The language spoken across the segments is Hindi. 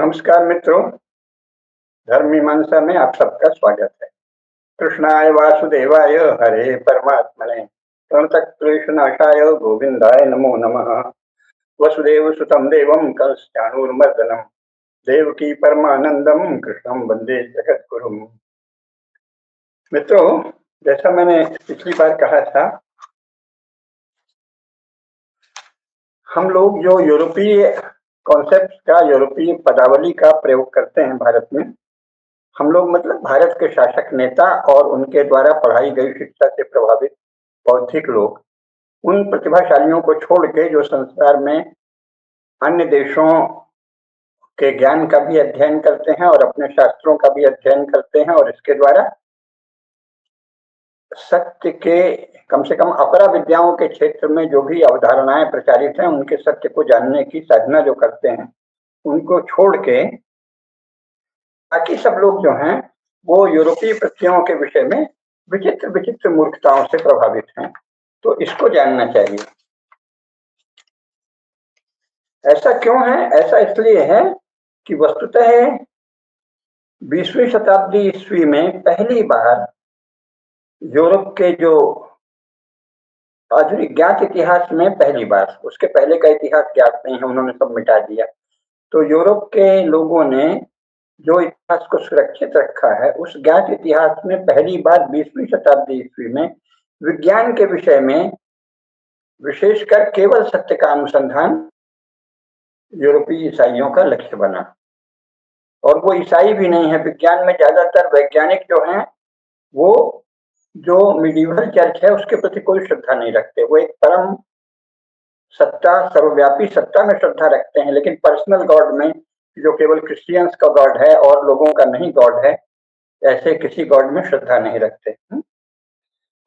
नमस्कार मित्रों, धर्म मीमांसा में आप सबका स्वागत है। कृष्णाय वासुदेवाय हरे परमात्मने प्रणतक्लेशनाशाय गोविंदाय नमो नमः। वसुदेव सुतं देवं कंसचाणूरमर्दनं देवकी परमानंदम कृष्णं वंदे जगद्गुरुम्। मित्रों, जैसा मैंने पिछली बार कहा था, हम लोग जो यूरोपीय कॉन्सेप्ट का, यूरोपीय पदावली का प्रयोग करते हैं भारत में, हम लोग मतलब भारत के शासक नेता और उनके द्वारा पढ़ाई गई शिक्षा से प्रभावित बौद्धिक लोग, उन प्रतिभाशालियों को छोड़ के जो संसार में अन्य देशों के ज्ञान का भी अध्ययन करते हैं और अपने शास्त्रों का भी अध्ययन करते हैं और इसके द्वारा सत्य के, कम से कम अपरा विद्याओं के क्षेत्र में जो भी अवधारणाएं प्रचारित हैं उनके सत्य को जानने की साधना जो करते हैं, उनको छोड़ के बाकी सब लोग जो हैं वो यूरोपीय प्रत्ययों के विषय में विचित्र विचित्र मूर्खताओं से प्रभावित हैं। तो इसको जानना चाहिए। ऐसा क्यों है? ऐसा इसलिए है कि वस्तुतः 20वीं शताब्दी ईस्वी में पहली बार यूरोप के जो आधुनिक ज्ञात इतिहास में पहली बार, उसके पहले का इतिहास ज्ञात नहीं है, उन्होंने सब मिटा दिया। तो यूरोप के लोगों ने जो इतिहास को सुरक्षित रखा है, उस ज्ञात इतिहास में पहली बार 20वीं शताब्दी ईस्वी में विज्ञान के विषय में विशेषकर केवल सत्य का अनुसंधान यूरोपीय ईसाइयों का लक्ष्य बना। और वो ईसाई भी नहीं है, विज्ञान में ज्यादातर वैज्ञानिक जो हैं वो जो मिडिवल चर्च है उसके प्रति कोई श्रद्धा नहीं रखते। वो एक परम सत्ता, सर्वव्यापी सत्ता में श्रद्धा रखते हैं, लेकिन पर्सनल गॉड में, जो केवल क्रिश्चियंस का गॉड है और लोगों का नहीं गॉड है, ऐसे किसी गॉड में श्रद्धा नहीं रखते।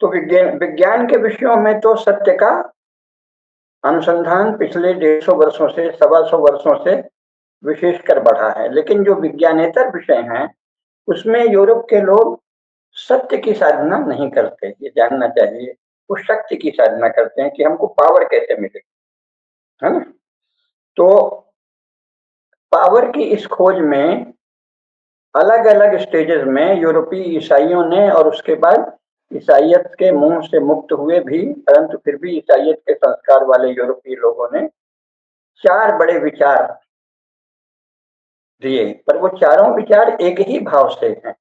तो विज्ञान के विषयों में तो सत्य का अनुसंधान पिछले 150 वर्षों से, 125 वर्षों से विशेषकर बढ़ा है। लेकिन जो विज्ञानेतर विषय हैं उसमें यूरोप के लोग सत्य की साधना नहीं करते, ये जानना चाहिए। वो शक्ति की साधना करते हैं कि हमको पावर कैसे मिले, है ना। तो पावर की इस खोज में अलग अलग स्टेजेस में यूरोपीय ईसाइयों ने, और उसके बाद ईसाइयत के मुंह से मुक्त हुए भी परंतु फिर भी ईसाइयत के संस्कार वाले यूरोपीय लोगों ने 4 बड़े विचार दिए, पर वो चारों विचार एक ही भाव से हैं।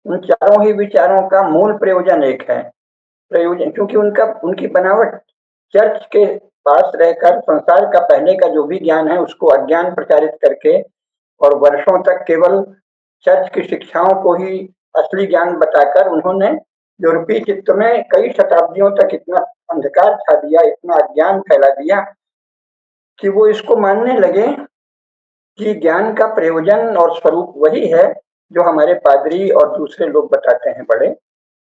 उन चारों ही विचारों का मूल प्रयोजन एक है। प्रयोजन क्योंकि उनकी बनावट चर्च के पास रहकर संसार का पहले का जो भी ज्ञान है उसको अज्ञान प्रचारित करके और वर्षों तक केवल चर्च की शिक्षाओं को ही असली ज्ञान बताकर उन्होंने यूरोपीय चित्त में कई शताब्दियों तक इतना अंधकार छा दिया, इतना अज्ञान फैला दिया कि वो इसको मानने लगे कि ज्ञान का प्रयोजन और स्वरूप वही है जो हमारे पादरी और दूसरे लोग बताते हैं बड़े।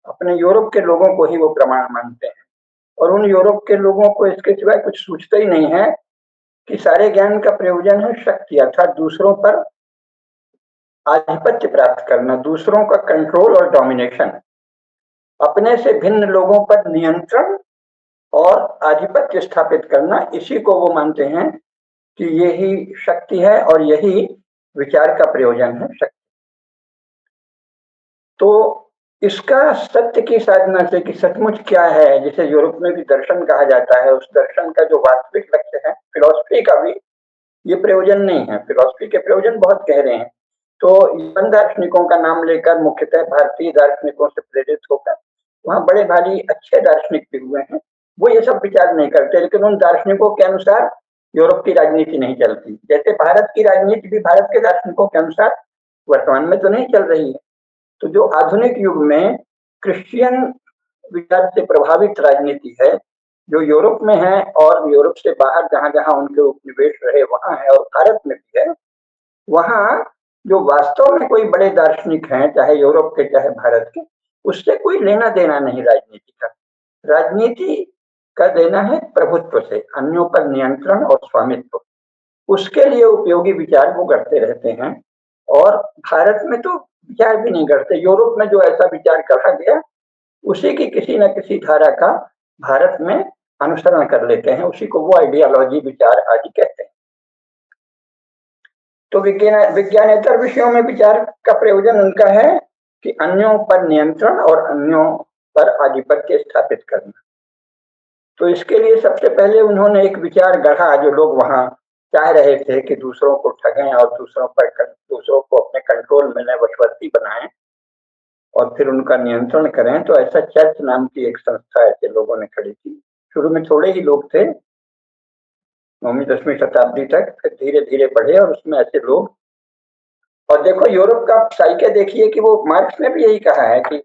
अपने यूरोप के लोगों को ही वो प्रमाण मानते हैं और उन यूरोप के लोगों को इसके सिवाय कुछ सूझता ही नहीं है कि सारे ज्ञान का प्रयोजन है शक्ति, अर्थात दूसरों पर आधिपत्य प्राप्त करना, दूसरों का कंट्रोल और डोमिनेशन, अपने से भिन्न लोगों पर नियंत्रण और आधिपत्य स्थापित करना। इसी को वो मानते हैं कि यही शक्ति है और यही विचार का प्रयोजन है, शक्ति। तो इसका सत्य की साधना से कि सचमुच क्या है, जिसे यूरोप में भी दर्शन कहा जाता है, उस दर्शन का जो वास्तविक लक्ष्य है, फिलॉसफी का भी ये प्रयोजन नहीं है। फिलॉसफी के प्रयोजन बहुत गहरे हैं। तो इन दार्शनिकों का नाम लेकर, मुख्यतः भारतीय दार्शनिकों से प्रेरित होकर, वहाँ बड़े भारी अच्छे दार्शनिक भी हुए हैं, वो ये सब विचार नहीं करते। लेकिन उन दार्शनिकों के अनुसार यूरोप की राजनीति नहीं चलती। जैसे भारत की राजनीति भी भारत के दार्शनिकों के अनुसार वर्तमान में तो नहीं चल रही है। तो जो आधुनिक युग में क्रिश्चियन विचार से प्रभावित राजनीति है, जो यूरोप में है और यूरोप से बाहर जहां जहां उनके उपनिवेश रहे वहां है और भारत में भी है, वहां जो वास्तव में कोई बड़े दार्शनिक हैं, चाहे यूरोप के चाहे भारत के, उससे कोई लेना देना नहीं राजनीति का। राजनीति का देना है प्रभुत्व से, अन्यों पर नियंत्रण और स्वामित्व। उसके लिए उपयोगी विचार वो करते रहते हैं और भारत में तो विचार भी नहीं करते। यूरोप में जो ऐसा विचार कहा गया उसी की किसी न किसी धारा का भारत में अनुसरण कर लेते हैं, उसी को वो आइडियोलॉजी, विचार आदि कहते हैं। तो विज्ञानेतर विषयों में विचार का प्रयोजन उनका है कि अन्यों पर नियंत्रण और अन्यों पर आधिपत्य स्थापित करना। तो इसके लिए सबसे पहले उन्होंने एक विचार गढ़ा, जो लोग वहां चाह रहे थे कि दूसरों को ठगें और दूसरों को अपने कंट्रोल में वशवर्ती बनाएं और फिर उनका नियंत्रण करें। तो ऐसा चर्च नाम की एक संस्था ऐसे लोगों ने खड़ी की। शुरू में थोड़े ही लोग थे, 9वीं 10वीं शताब्दी तक, फिर धीरे धीरे बढ़े और उसमें ऐसे लोग। और देखो यूरोप का साइके देखिए कि वो मार्क्स ने भी यही कहा है कि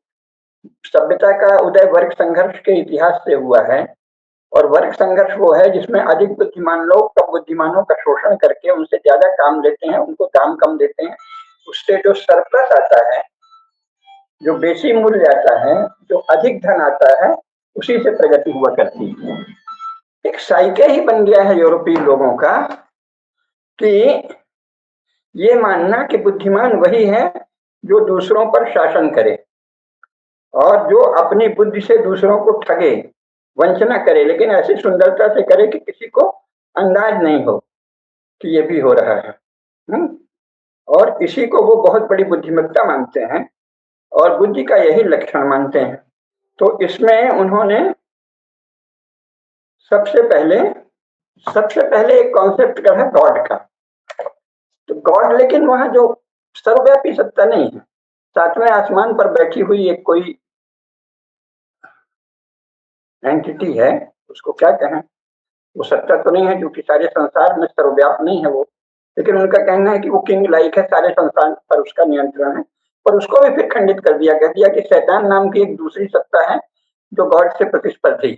सभ्यता का उदय वर्ग संघर्ष के इतिहास से हुआ है, और वर्ग संघर्ष वो है जिसमें अधिक बुद्धिमान लोग कम बुद्धिमानों का शोषण करके उनसे ज्यादा काम लेते हैं, उनको दाम कम देते हैं, उससे जो सरप्लस आता है, जो बेसी मूल्य आता है, जो अधिक धन आता है, उसी से प्रगति हुआ करती है। एक साइके ही बन गया है यूरोपीय लोगों का कि ये मानना कि बुद्धिमान वही है जो दूसरों पर शासन करे और जो अपनी बुद्धि से दूसरों को ठगे, वंचना करे, लेकिन ऐसी सुंदरता से करे कि किसी को अंदाज नहीं हो कि ये भी हो रहा है। और इसी को वो बहुत बड़ी बुद्धिमत्ता मानते हैं और बुद्धि का यही लक्षण मानते हैं। तो इसमें उन्होंने सबसे पहले एक कॉन्सेप्ट का है गॉड का। तो गॉड, लेकिन वहां जो सर्वव्यापी सत्ता नहीं है, सातवें आसमान पर बैठी हुई एक कोई एंटिटी है, उसको क्या कहें, वो सत्ता तो नहीं है क्योंकि सारे संसार में सर्वव्याप नहीं है वो, लेकिन उनका कहना है कि वो किंग लाइक है, सारे संसार पर उसका नियंत्रण है। पर उसको भी फिर खंडित कर दिया, कह दिया कि शैतान नाम की एक दूसरी सत्ता है जो गॉड से प्रतिस्पर्धी।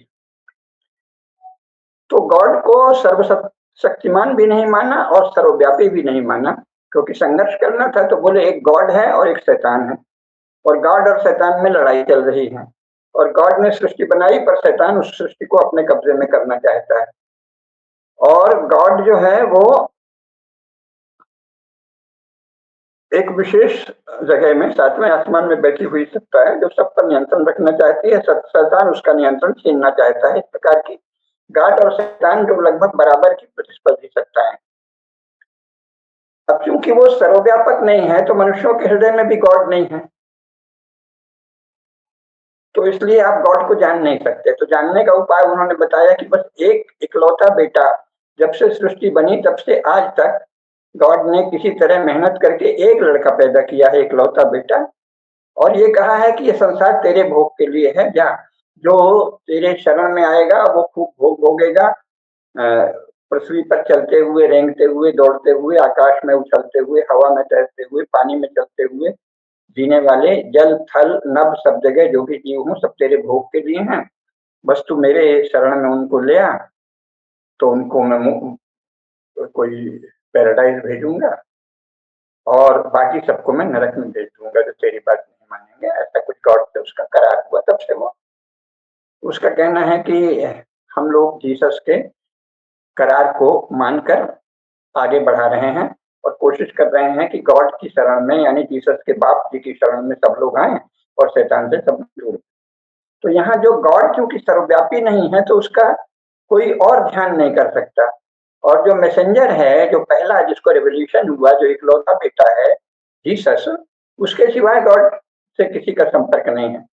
तो गॉड को सर्वशक्तिमान भी नहीं माना और सर्वव्यापी भी नहीं माना, क्योंकि संघर्ष करना था तो बोले एक गॉड है और एक शैतान है, और गॉड और शैतान में लड़ाई चल रही है, और गॉड ने सृष्टि बनाई पर शैतान उस सृष्टि को अपने कब्जे में करना चाहता है। और गॉड जो है वो एक विशेष जगह में सातवें आसमान में बैठी हुई सत्ता है जो सब पर नियंत्रण रखना चाहती है, शैतान उसका नियंत्रण छीनना चाहता है। इस प्रकार की गॉड और शैतान जो लगभग बराबर की प्रतिस्पर्धी सत्ता है। अब क्योंकि वो सर्वव्यापक नहीं है तो मनुष्यों के हृदय में भी गॉड नहीं है, तो इसलिए आप गॉड को जान नहीं सकते। तो जानने का उपाय उन्होंने बताया कि बस एक इकलौता बेटा, जब से सृष्टि बनी तब से आज तक गॉड ने किसी तरह मेहनत करके एक लड़का पैदा किया है, इकलौता बेटा, और ये कहा है कि ये संसार तेरे भोग के लिए है, जा जो तेरे शरण में आएगा वो खूब भोग भोगेगा, पृथ्वी पर चलते हुए, रेंगते हुए, दौड़ते हुए, आकाश में उछलते हुए, हवा में तैरते हुए, पानी में चलते हुए, जीने वाले, जल थल नभ सब जगह जो भी जीव हूँ सब तेरे भोग के लिए हैं, बस तू मेरे शरण में उनको ले आ, तो उनको मैं कोई पैराडाइज भेजूंगा और बाकी सबको मैं नरक में भेज दूंगा जो तेरी बात नहीं मानेंगे। ऐसा कुछ गॉड से उसका करार हुआ। तब से वो उसका कहना है कि हम लोग जीसस के करार को मानकर आगे बढ़ा रहे हैं और कोशिश कर रहे हैं कि गॉड की शरण में, यानी जीसस के बाप जी की शरण में सब लोग आए और शैतान से सब दूर। तो यहाँ जो गॉड क्योंकि सर्वव्यापी नहीं है तो उसका कोई और ध्यान नहीं कर सकता, और जो मैसेंजर है, जो पहला जिसको रेवोल्यूशन हुआ, जो इकलौता बेटा है जीसस, उसके सिवाय गॉड से किसी का संपर्क नहीं है।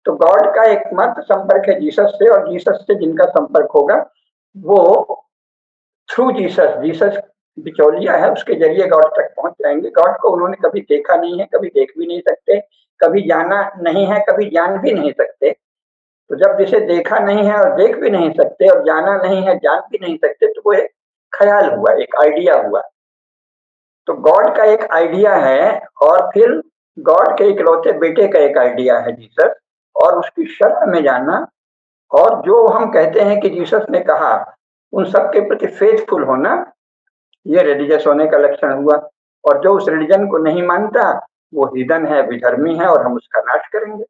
तो गॉड का एकमात्र संपर्क है जीसस से, और जीसस से जिनका संपर्क होगा वो थ्रू जीसस, जीसस बिचौलिया है, उसके जरिए गॉड तक पहुंच जाएंगे। गॉड को उन्होंने कभी देखा नहीं है, कभी देख भी नहीं सकते, कभी जाना नहीं है, कभी जान भी नहीं सकते। तो जब जिसे देखा नहीं है और देख भी नहीं सकते और जाना नहीं है, जान भी नहीं सकते, तो वो एक ख्याल हुआ, एक आइडिया हुआ। तो गॉड का एक आइडिया है और फिर गॉड के इकलौते बेटे का एक आइडिया है जीसस, और उसकी शरण में जाना, और जो हम कहते हैं कि जीसस ने कहा उन सब के प्रति फेथफुल होना, ये रिलीजियस होने का लक्षण हुआ। और जो उस रिलीजन को नहीं मानता वो हिडन है, विधर्मी है, और हम उसका नाश करेंगे।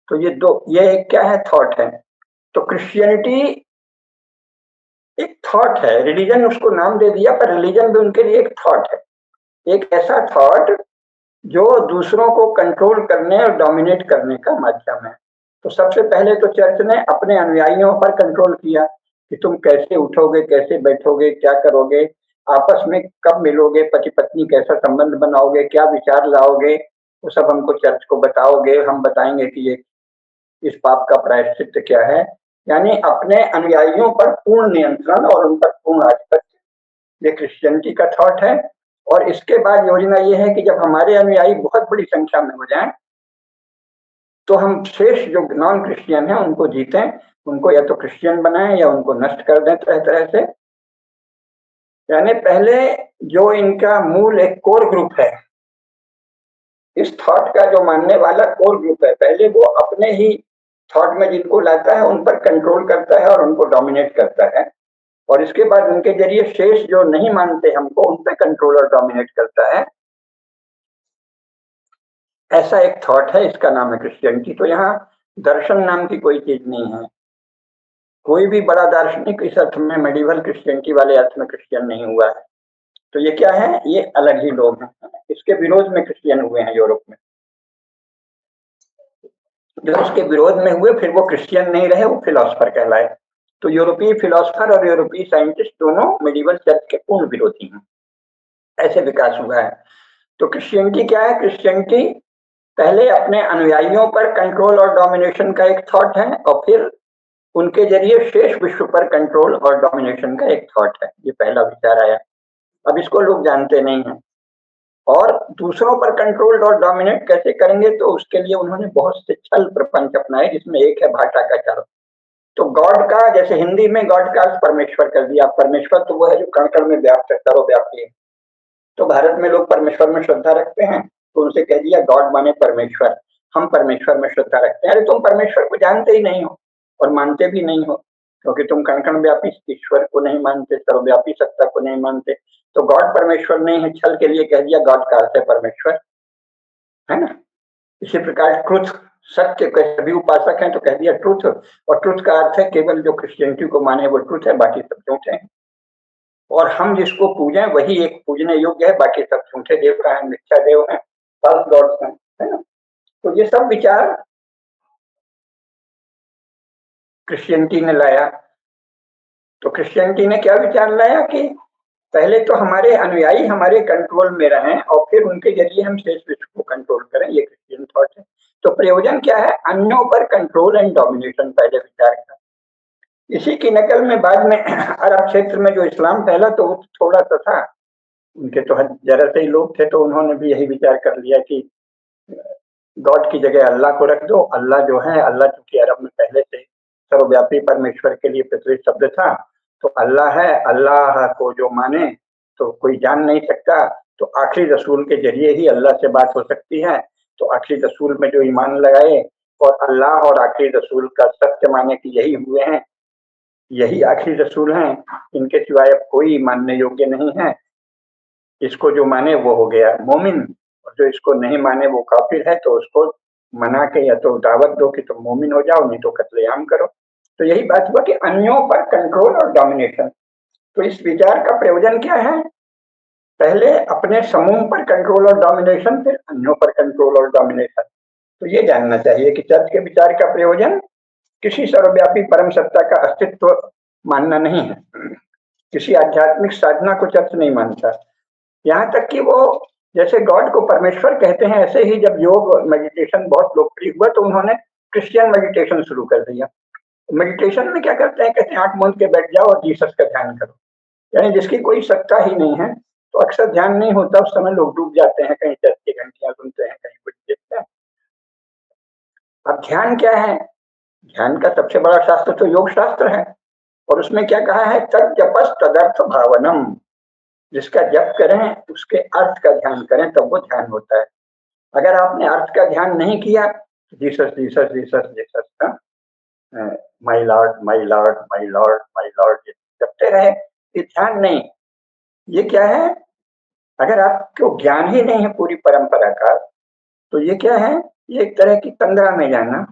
तो ये एक क्या है, थॉट है। तो क्रिश्चियनिटी एक थॉट है, रिलीजन उसको नाम दे दिया, पर रिलीजन भी उनके लिए एक थॉट है, एक ऐसा थॉट जो दूसरों को कंट्रोल करने और डोमिनेट करने का माध्यम है। तो सबसे पहले तो चर्च ने अपने अनुयायियों पर कंट्रोल किया कि तुम कैसे उठोगे, कैसे बैठोगे, क्या करोगे, आपस में कब मिलोगे, पति पत्नी कैसा संबंध बनाओगे, क्या विचार लाओगे, वो सब हमको चर्च को बताओगे, हम बताएंगे कि ये इस पाप का प्रायश्चित क्या है। यानी अपने अनुयायियों पर पूर्ण नियंत्रण और उन पर पूर्ण आधिपत्य, ये क्रिश्चियनिटी का थॉट है। और इसके बाद योजना ये है कि जब हमारे अनुयायी बहुत बड़ी संख्या में हो जाएं, तो हम शेष जो नॉन क्रिश्चियन हैं उनको जीतें, उनको या तो क्रिश्चियन बनाएं या उनको नष्ट कर दें तरह तरह से। यानी पहले जो इनका मूल एक कोर ग्रुप है, इस थॉट का जो मानने वाला कोर ग्रुप है, पहले वो अपने ही थॉट में जिनको लाता है उन पर कंट्रोल करता है और उनको डोमिनेट करता है, और इसके बाद उनके जरिए शेष जो नहीं मानते हमको उन पर कंट्रोल और डोमिनेट करता है। ऐसा एक थॉट है, इसका नाम है क्रिश्चियनिटी। तो यहाँ दर्शन नाम की कोई चीज नहीं है। कोई भी बड़ा दार्शनिक इस अर्थ में मेडिवल क्रिश्चियनिटी वाले अर्थ में क्रिश्चियन नहीं हुआ है। तो ये क्या है, ये अलग ही लोग हैं, इसके विरोध में क्रिश्चियन हुए हैं यूरोप में। जो उसके विरोध में हुए फिर वो क्रिश्चियन नहीं रहे, वो फिलोसफर कहलाए। तो यूरोपीय फिलोसफर और यूरोपीय साइंटिस्ट दोनों मेडिवल चर्च के पूर्ण विरोधी हैं। ऐसे विकास हुआ है। तो क्रिश्चियनिटी क्या है, क्रिश्चियनिटी पहले अपने अनुयायियों पर कंट्रोल और डोमिनेशन का एक थॉट है, और फिर उनके जरिए शेष विश्व पर कंट्रोल और डोमिनेशन का एक थॉट है। ये पहला विचार आया। अब इसको लोग जानते नहीं हैं। और दूसरों पर कंट्रोल और डोमिनेट कैसे करेंगे, तो उसके लिए उन्होंने बहुत से छल प्रपंच अपनाए, जिसमें एक है भाषा का छल। तो गॉड का, जैसे हिंदी में गॉड का परमेश्वर कर दिया। परमेश्वर तो वो है जो कण कण में व्याप्त है, सर्वव्यापी है। तो भारत में लोग परमेश्वर में श्रद्धा रखते हैं, तो उनसे कह दिया गॉड माने परमेश्वर, हम परमेश्वर में श्रद्धा रखते हैं। अरे तुम परमेश्वर को जानते ही नहीं हो और मानते भी नहीं हो, क्योंकि तुम कण कण व्यापी ईश्वर को नहीं मानते, सर्वव्यापी सत्ता को नहीं मानते। तो गॉड परमेश्वर नहीं है, छल के लिए कह दिया गॉड का अर्थ है परमेश्वर, है ना। इसी प्रकार ट्रुथ, सत्य के सभी उपासक हैं तो कह दिया ट्रुथ, और ट्रुथ का अर्थ है केवल जो क्रिश्चियनिटी को माने वो ट्रुथ है, बाकी सब झूठे हैं। और हम जिसको पूजें वही एक पूजने योग्य है, बाकी सब झूठे देवता हैं, मिथ्या देव हैं, फॉल्स गॉड्स हैं, है ना। तो ये सब विचार क्रिश्चियनिटी ने लाया। तो क्रिश्चियनिटी ने क्या विचार लाया कि पहले तो हमारे अनुयायी हमारे कंट्रोल में रहें और फिर उनके जरिए हम शेष विश्व को कंट्रोल करें। ये क्रिश्चियन थॉट है। तो प्रयोजन क्या है, अन्यों पर कंट्रोल एंड डोमिनेशन पहले विचार का। इसी की नकल में बाद में अरब क्षेत्र में जो इस्लाम फैला तो वो थोड़ा सा था, उनके तो जरा से ही लोग थे, तो उन्होंने भी यही विचार कर लिया कि गॉड की जगह अल्लाह को रख दो। अल्लाह जो है, अल्लाह चूंकि अरब में पहले से सर्वव्यापी परमेश्वर के लिए प्रचलित शब्द था, तो अल्लाह है, अल्लाह को जो माने तो कोई जान नहीं सकता, तो आखिरी रसूल के जरिए ही अल्लाह से बात हो सकती है। तो आखिरी रसूल में जो ईमान लगाए और अल्लाह और आखिरी रसूल का सत्य माने कि यही हुए हैं, यही आखिरी रसूल हैं, इनके सिवाय अब कोई मानने योग्य नहीं है, इसको जो माने वो हो गया मोमिन, और जो इसको नहीं माने वो काफिर है, तो उसको मना के या तो दावत दो कि तुम मोमिन हो जाओ, नहीं तो कत्लेआम करो। तो यही बात हुआ कि अन्यों पर कंट्रोल और डोमिनेशन। तो इस विचार का प्रयोजन क्या है, पहले अपने समूह पर कंट्रोल और डोमिनेशन, फिर अन्यों पर कंट्रोल और डोमिनेशन। तो ये जानना चाहिए कि चर्च के विचार का प्रयोजन किसी सर्वव्यापी परम सत्ता का अस्तित्व मानना नहीं है। किसी आध्यात्मिक साधना को चर्च नहीं मानता। यहाँ तक कि वो जैसे गॉड को परमेश्वर कहते हैं, ऐसे ही जब योग मेडिटेशन बहुत लोकप्रिय हुआ तो उन्होंने क्रिश्चियन मेडिटेशन शुरू कर दिया। मेडिटेशन में क्या करते हैं, कहते हैं आंख मूंद के बैठ जाओ और जीसस का ध्यान करो। यानी जिसकी कोई सत्ता ही नहीं है, तो अक्सर ध्यान नहीं होता, उस समय लोग डूब जाते हैं, कहीं चर्च की घंटियां सुनते हैं, कहीं कुछ देखते हैं। अब ध्यान क्या है, ध्यान का सबसे बड़ा शास्त्र तो योग शास्त्र है, और उसमें क्या कहा है, तद जपस तदर्थ भावनम, जिसका जप करें उसके अर्थ का ध्यान करें तब वो ध्यान होता है। अगर आपने अर्थ का ध्यान नहीं किया तो Jesus Jesus Jesus Jesus, my Lord my Lord my Lord my Lord जपते रहे, ये ध्यान नहीं। ये क्या है, अगर आपको ज्ञान ही नहीं है पूरी परंपरा का, तो ये क्या है, ये एक तरह की तंद्रा में जाना,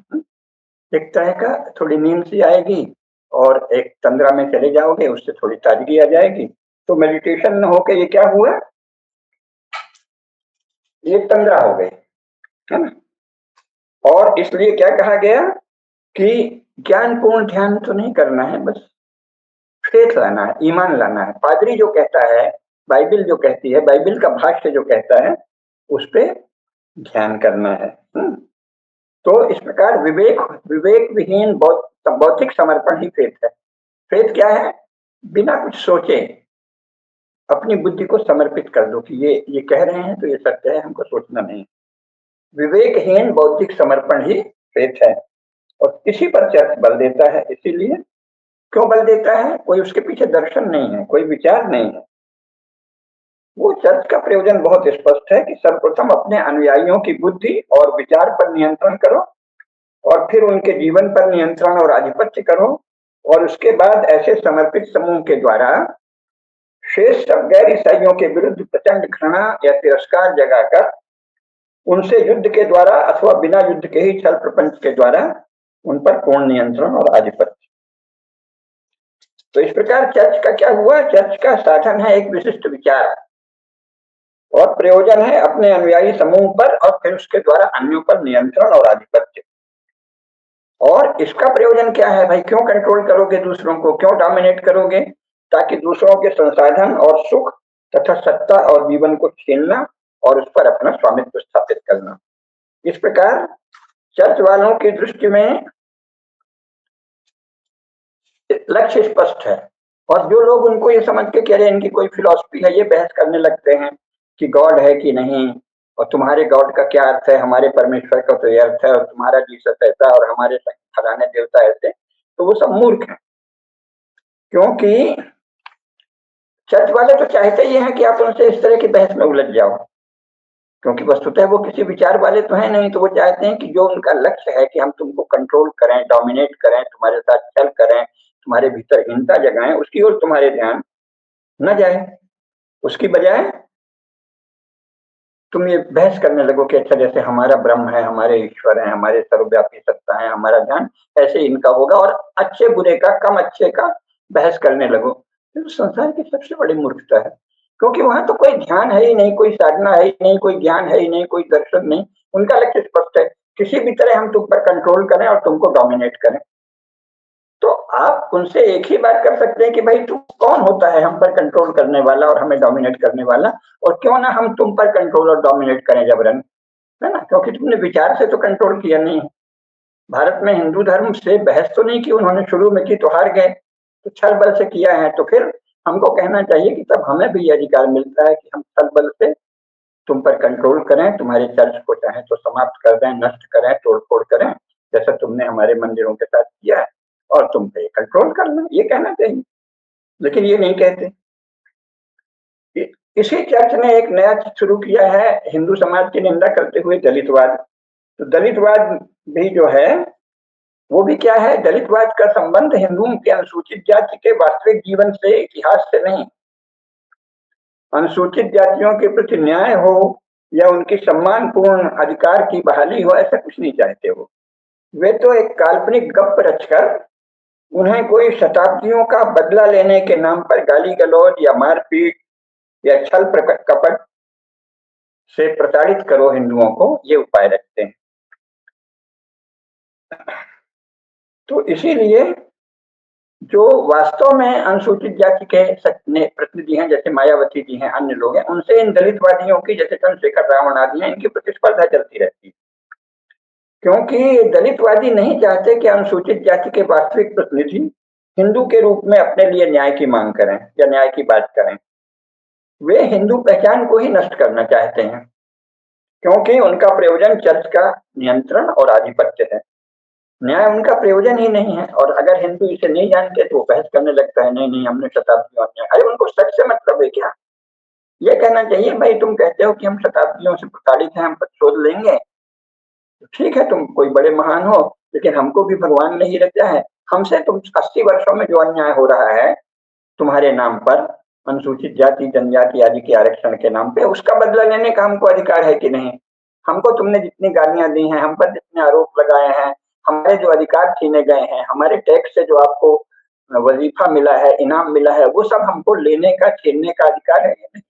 एक तरह का थोड़ी नींद सी आएगी और एक तंद्रा में चले जाओगे, उससे थोड़ी ताजगी आ जाएगी। तो मेडिटेशन न होके ये क्या हुआ, ये तंद्रा हो गई, है ना। और इसलिए क्या कहा गया कि ज्ञानपूर्ण ध्यान तो नहीं करना है, बस फेथ लाना है, ईमान लाना है। पादरी जो कहता है बाइबिल जो कहती है, बाइबिल का भाष्य जो कहता है, उस पे ध्यान करना है। तो इस प्रकार विवेक विहीन बौद्धिक समर्पण ही फेथ है। फेथ क्या है? बिना कुछ सोचे अपनी बुद्धि को समर्पित कर दो कि ये कह रहे हैं तो ये सत्य है, हमको सोचना नहीं। विवेकहीन बौद्धिक समर्पण ही फेथ है। और इसी पर चर्च बल देता है। इसीलिए क्यों बल देता है? कोई उसके पीछे दर्शन नहीं है, कोई विचार नहीं है। वो चर्च का प्रयोजन बहुत स्पष्ट है कि सर्वप्रथम अपने अनुयायियों की बुद्धि और विचार पर नियंत्रण करो, और फिर उनके जीवन पर नियंत्रण और आधिपत्य करो, और उसके बाद ऐसे समर्पित समूह के द्वारा शेष सब गैर ईसाइयों के विरुद्ध प्रचंड घृणा या तिरस्कार जगाकर उनसे युद्ध के द्वारा अथवा बिना युद्ध के ही छल प्रपंच के द्वारा उन पर पूर्ण नियंत्रण और आधिपत्य। तो इस प्रकार चर्च का क्या हुआ? चर्च का साधन है एक विशिष्ट विचार, और प्रयोजन है अपने अनुयायी समूह पर और फिर उसके द्वारा अन्यों पर नियंत्रण और आधिपत्य। और इसका प्रयोजन क्या है भाई? क्यों कंट्रोल करोगे दूसरों को, क्यों डोमिनेट करोगे? ताकि दूसरों के संसाधन और सुख तथा सत्ता और जीवन को छीनना और उस पर अपना स्वामित्व स्थापित करना। इस प्रकार चर्च वालों की दृष्टि में लक्ष्य स्पष्ट है, और जो लोग उनको ये समझ के कह रहे हैं इनकी कोई फिलॉसफी है, ये बहस करने लगते हैं कि गॉड है कि नहीं, और तुम्हारे गॉड का क्या अर्थ है, हमारे परमेश्वर का तो ये अर्थ है, और तुम्हारा जीसस ऐसा और हमारे फलाने देवता ऐसे, तो वो सब मूर्ख हैं। क्योंकि चर्च वाले तो चाहते ही हैं कि आप उनसे इस तरह की बहस में उलझ जाओ, क्योंकि वस्तुतः वो किसी विचार वाले तो है नहीं। तो वो चाहते हैं कि जो उनका लक्ष्य है कि हम तुमको कंट्रोल करें, डोमिनेट करें, तुम्हारे साथ छल करें, तुम्हारे भीतर हिंसा जगाएं, उसकी ओर तुम्हारे ध्यान न जाए। उसकी बजाय तुम ये बहस करने लगो कि अच्छा जैसे हमारा ब्रह्म है, हमारे ईश्वर है, हमारे सर्वव्यापी सत्ता है, हमारा ध्यान ऐसे इनका होगा, और अच्छे बुरे का, कम अच्छे का बहस करने लगो। तो संसार की सबसे बड़ी मूर्खता है, क्योंकि वहां तो कोई ध्यान है ही नहीं, कोई साधना है ही नहीं, कोई ज्ञान है ही नहीं, कोई दर्शन नहीं। उनका लक्ष्य स्पष्ट है, किसी भी तरह हम तुम पर कंट्रोल करें और तुमको डोमिनेट करें। तो आप उनसे एक ही बात कर सकते हैं कि भाई तू कौन होता है हम पर कंट्रोल करने वाला और हमें डोमिनेट करने वाला, और क्यों ना हम तुम पर कंट्रोल और डोमिनेट करें जबरन, है ना? क्योंकि तुमने विचार से तो कंट्रोल किया नहीं है। भारत में हिंदू धर्म से बहस तो नहीं की उन्होंने, शुरू में की तो हार गए, तो छल बल से किया है। तो फिर हमको कहना चाहिए कि तब हमें भी ये अधिकार मिलता है कि हम छल बल से तुम पर कंट्रोल करें, तुम्हारे चर्च को चाहे तो समाप्त कर दें, नष्ट करें, तोड़ फोड़ करें, जैसा तुमने हमारे मंदिरों के साथ किया है, और तुम पे कंट्रोल करना, ये कहना चाहिए। लेकिन ये नहीं कहते। इसी चर्च ने एक नया शुरू किया है हिंदू समाज की निंदा करते हुए, दलितवाद। तो दलितवाद भी जो है वो भी क्या है? दलितवाद का संबंध हिंदुओं के अनुसूचित जाति के वास्तविक जीवन से, इतिहास से नहीं। अनुसूचित जातियों के प्रति न्याय हो या उनकी सम्मानपूर्ण अधिकार की बहाली हो, ऐसा कुछ नहीं चाहते वो। वे तो एक काल्पनिक गप रचकर उन्हें कोई शताब्दियों का बदला लेने के नाम पर गाली गलौज या मारपीट या छल कपट से प्रताड़ित करो हिंदुओं को, ये उपाय रखते हैं। तो इसीलिए जो वास्तव में अनुसूचित जाति के प्रतिनिधि हैं, जैसे मायावती जी हैं, अन्य लोग हैं, उनसे इन दलितवादियों की, जैसे चंद्रशेखर रावण आदि हैं, इनकी प्रतिस्पर्धा चलती रहती है। क्योंकि दलितवादी नहीं चाहते कि अनुसूचित जाति के वास्तविक प्रतिनिधि हिंदू के रूप में अपने लिए न्याय की मांग करें या न्याय की बात करें। वे हिंदू पहचान को ही नष्ट करना चाहते हैं, क्योंकि उनका प्रयोजन चर्च का नियंत्रण और आधिपत्य है। न्याय उनका प्रयोजन ही नहीं है। और अगर हिंदू इसे नहीं जानते तो वो बहस करने लगता है, नहीं नहीं हमने शताब्दियों अन्याय। अरे उनको सच से मतलब है क्या? ये कहना चाहिए भाई तुम कहते हो कि हम शताब्दियों से प्रताड़ित हैं, हम शोध लेंगे, तो ठीक है तुम कोई बड़े महान हो, लेकिन हमको भी भगवान ने ही रचा है। हमसे तुम 80 वर्षों में जो अन्याय हो रहा है तुम्हारे नाम पर, अनुसूचित जाति जनजाति आदि के आरक्षण के नाम पे, उसका बदला लेने का हमको अधिकार है कि नहीं? हमको तुमने जितनी गालियां दी हैं, हम पर जितने आरोप लगाए हैं, हमारे जो अधिकार छीने गए हैं, हमारे टैक्स से जो आपको वजीफा मिला है, इनाम मिला है, वो सब हमको लेने का, छीनने का अधिकार है या नहीं?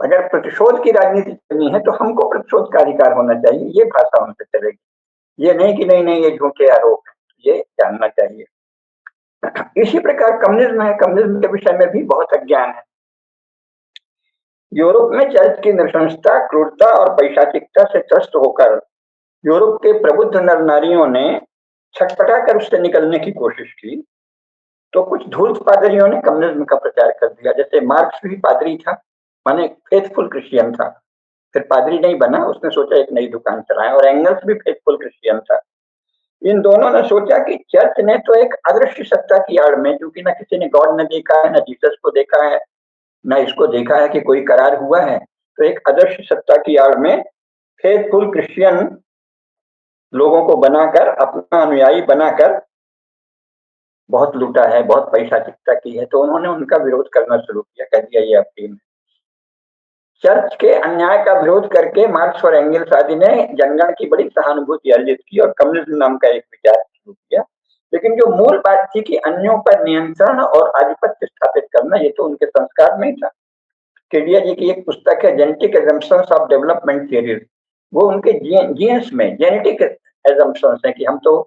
अगर प्रतिशोध की राजनीति करनी है तो हमको प्रतिशोध का अधिकार होना चाहिए, ये भाषा उनसे चलेगी। ये नहीं कि नहीं नहीं ये झूठे आरोप है, ये जानना चाहिए। इसी प्रकार कम्युनिज्म है, कम्युनिज्म के विषय में भी बहुत अज्ञान है। यूरोप में चर्च की नृशंसता, क्रूरता और पैशाचिकता से त्रस्त होकर यूरोप के प्रबुद्ध नर नारियों ने छटपटाकर उससे निकलने की कोशिश की। तो कुछ धूर्त पादरियों ने कम्युनिज्म का प्रचार कर दिया। जैसे मार्क्स भी पादरी था, माने फेथफुल क्रिश्चियन था, फिर पादरी नहीं बना, उसने सोचा एक नई दुकान चलाएं। और एंगल्स भी फेथफुल क्रिश्चियन था। इन दोनों ने सोचा कि चर्च ने तो एक अदृश्य सत्ता की आड़ में, क्योंकि ना किसी ने गॉड ने देखा है, ना जीसस को देखा है, ना इसको देखा है कि कोई करार हुआ है, तो एक अदृश्य सत्ता की आड़ में फेथफुल क्रिश्चियन लोगों को बनाकर, अपना अनुयायी बनाकर बहुत लूटा है, बहुत पैशाचिकता की है। तो उन्होंने उनका विरोध करना शुरू किया, कह दिया ये आपकी है। चर्च के अन्याय का विरोध करके मार्क्स और एंगल्स आदि ने जनगण की बड़ी सहानुभूति अर्जित की और कम्युनिज्म नाम का एक विचार शुरू किया। लेकिन जो मूल बात थी कि अन्यों पर नियंत्रण और आधिपत्य स्थापित करना, ये तो उनके संस्कार में ही था। केडिया जी की एक पुस्तक है genetic assumptions of development theories, वो उनके जीन्स में जेनेटिक एजम्पशंस है कि हम तो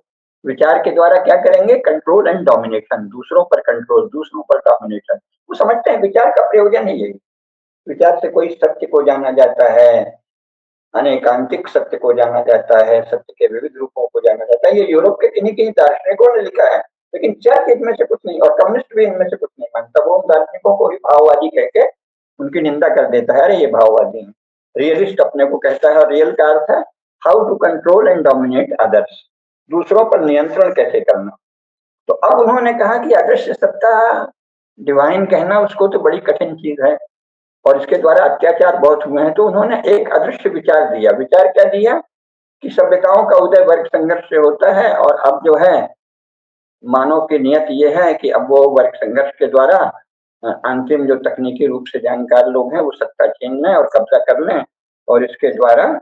विचार के द्वारा क्या करेंगे, कंट्रोल एंड डोमिनेशन, दूसरों पर कंट्रोल, दूसरों पर डोमिनेशन। वो समझते हैं विचार का प्रयोजन ही यही। विचार से कोई सत्य को जाना जाता है, अनेकांतिक सत्य को जाना जाता है, सत्य के विविध रूपों को जाना जाता है। ये यूरोप के किन्हीं किन्हीं दार्शनिकों ने लिखा है, लेकिन चर्च इनमें से कुछ नहीं, और कम्युनिस्ट भी इनमें से कुछ नहीं मानता। वो उन दार्शनिकों को ही भाववादी कह के उनकी निंदा कर देता है, अरे ये भाववादी हैं। रियलिस्ट अपने को कहता है, और रियल का अर्थ है how to control and dominate others, दूसरों पर नियंत्रण कैसे करना। तो अब उन्होंने कहा कि अदृश्य सत्ता, डिवाइन कहना उसको तो बड़ी कठिन चीज है, और इसके द्वारा अत्याचार बहुत हुए हैं। तो उन्होंने एक अदृश्य विचार दिया। विचार क्या दिया कि सभ्यताओं का उदय वर्ग संघर्ष से होता है, और अब जो है मानव की नियत ये है कि अब वो वर्ग संघर्ष के द्वारा अंतिम जो तकनीकी रूप से जानकार लोग हैं वो सत्ता छीन लें और कब्जा कर लें, और इसके द्वारा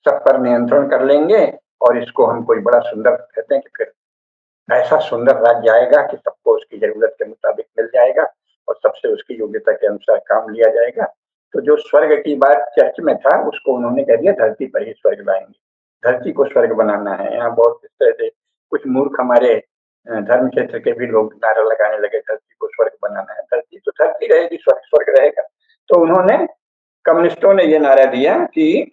सब पर नियंत्रण कर लेंगे। और इसको हम कोई बड़ा सुंदर कहते हैं कि फिर ऐसा सुंदर राज्य आएगा कि सबको उसकी जरूरत के मुताबिक मिल जाएगा और सबसे उसकी योग्यता के अनुसार काम लिया जाएगा। तो जो स्वर्ग की बात चर्च में था, उसको उन्होंने कह दिया धरती पर ही स्वर्ग लाएंगे, धरती को स्वर्ग बनाना है। यहाँ बहुत इस तरह से कुछ मूर्ख हमारे धर्म क्षेत्र के भी लोग नारा लगाने लगे, धरती को स्वर्ग बनाना है। धरती तो धरती रहेगी, स्वर्ग स्वर्ग रहेगा। तो उन्होंने, कम्युनिस्टों ने ये नारा दिया कि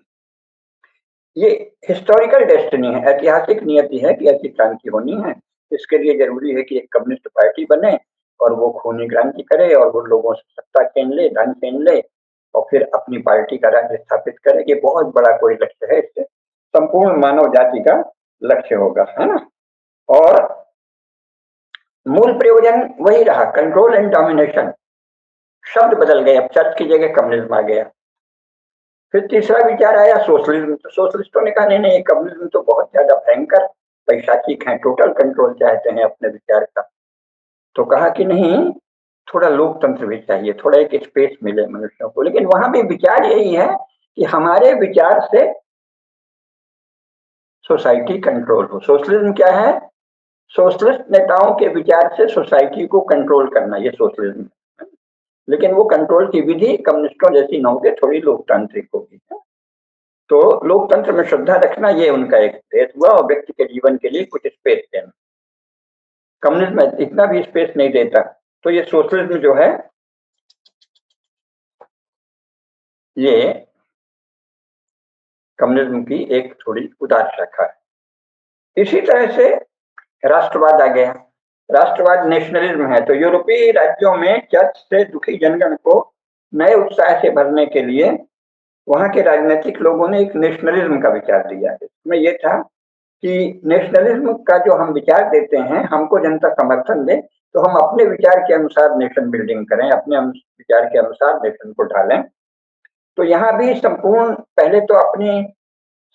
ये हिस्टोरिकल डेस्टिनी है, ऐतिहासिक नियति है कि ऐसी क्रांति होनी है। इसके लिए जरूरी है कि एक कम्युनिस्ट पार्टी बने और वो खूनी क्रांति करे और वो लोगों से सत्ता छीन ले, धन छीन ले, और फिर अपनी पार्टी का राज्य स्थापित करे। ये बहुत बड़ा कोई लक्ष्य है, इससे संपूर्ण मानव जाति का लक्ष्य होगा, है ना। और मूल प्रयोजन वही रहा, कंट्रोल एंड डोमिनेशन। शब्द बदल गए, अब चर्च की जगह कम्युनिज्म आ गया। फिर तीसरा विचार आया सोशलिज्म। तो सोशलिस्टों ने कहा नहीं नहीं, कम्युनिज्म तो बहुत ज्यादा भयंकर पैशाचिक है, टोटल कंट्रोल चाहते हैं अपने विचार का। तो कहा कि नहीं, थोड़ा लोकतंत्र भी चाहिए, थोड़ा एक स्पेस मिले मनुष्यों को। लेकिन वहां भी विचार यही है कि हमारे विचार से सोसाइटी कंट्रोल हो। सोशलिज्म क्या है? सोशलिस्ट नेताओं के विचार से सोसाइटी को कंट्रोल करना, ये सोशलिज्म है। लेकिन वो कंट्रोल की विधि कम्युनिस्टों जैसी न होगी, थोड़ी लोकतांत्रिक होगी। तो लोकतंत्र में श्रद्धा रखना, ये उनका एक भेद हुआ, और व्यक्ति के जीवन के लिए कुछ स्पेस देना। कम्युनिज्म इतना भी स्पेस नहीं देता। तो ये सोशलिज्म जो है, ये कम्युनिज्म की एक थोड़ी उदार शाखा है। इसी तरह से राष्ट्रवाद आ गया। राष्ट्रवाद नेशनलिज्म है। तो यूरोपीय राज्यों में चर्च से दुखी जनगण को नए उत्साह से भरने के लिए वहां के राजनीतिक लोगों ने एक नेशनलिज्म का विचार दिया। इसमें यह था कि नेशनलिज्म का जो हम विचार देते हैं, हमको जनता समर्थन दे, तो हम अपने विचार के अनुसार नेशन बिल्डिंग करें, अपने विचार के अनुसार नेशन को ढालें। तो यहाँ भी संपूर्ण, पहले तो अपनी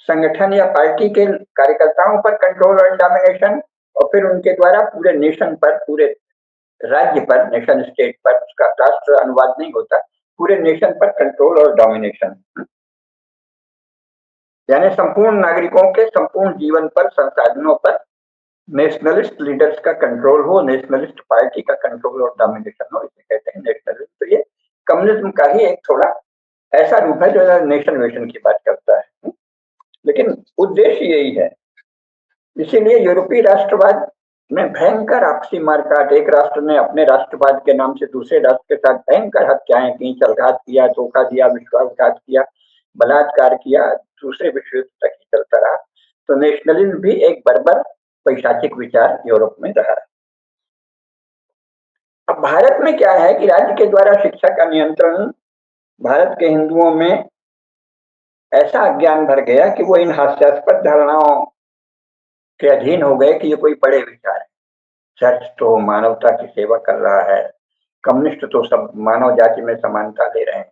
संगठन या पार्टी के कार्यकर्ताओं पर कंट्रोल और डोमिनेशन, और फिर उनके द्वारा पूरे नेशन पर, पूरे राज्य पर, नेशन स्टेट पर, उसका राष्ट्र अनुवाद नहीं होता, पूरे नेशन पर कंट्रोल और डोमिनेशन, यानी संपूर्ण नागरिकों के संपूर्ण जीवन पर, संसाधनों पर नेशनलिस्ट लीडर्स का कंट्रोल हो, नेशनलिस्ट पार्टी का कंट्रोल और डोमिनेशन हो, इसे कहते हैं नेशनलिज्म। तो ये कम्युनिज्म का ही एक थोड़ा ऐसा रूप है जो नेशन वेशन की बात करता है, लेकिन उद्देश्य यही है। इसीलिए यूरोपीय राष्ट्रवाद में भयंकर आपसी मारकाट, एक राष्ट्र ने अपने राष्ट्रवाद के नाम से दूसरे राष्ट्र के साथ भयंकर हत्याएं की, छलघात किया, धोखा दिया, विश्वासघात किया, बलात्कार किया, दूसरे विश्व युद्ध तक ही चलता रहा। तो नेशनलिज्म भी एक बर्बर पैशाचिक विचार यूरोप में रहा है। अब भारत में क्या है कि राज्य के द्वारा शिक्षा का नियंत्रण भारत के हिंदुओं में ऐसा अज्ञान भर गया कि वो इन हास्यास्पद धारणाओं के अधीन हो गए कि ये कोई बड़े विचार है। चर्च तो मानवता की सेवा कर रहा है, कम्युनिस्ट तो सब मानव जाति में समानता ले रहे हैं,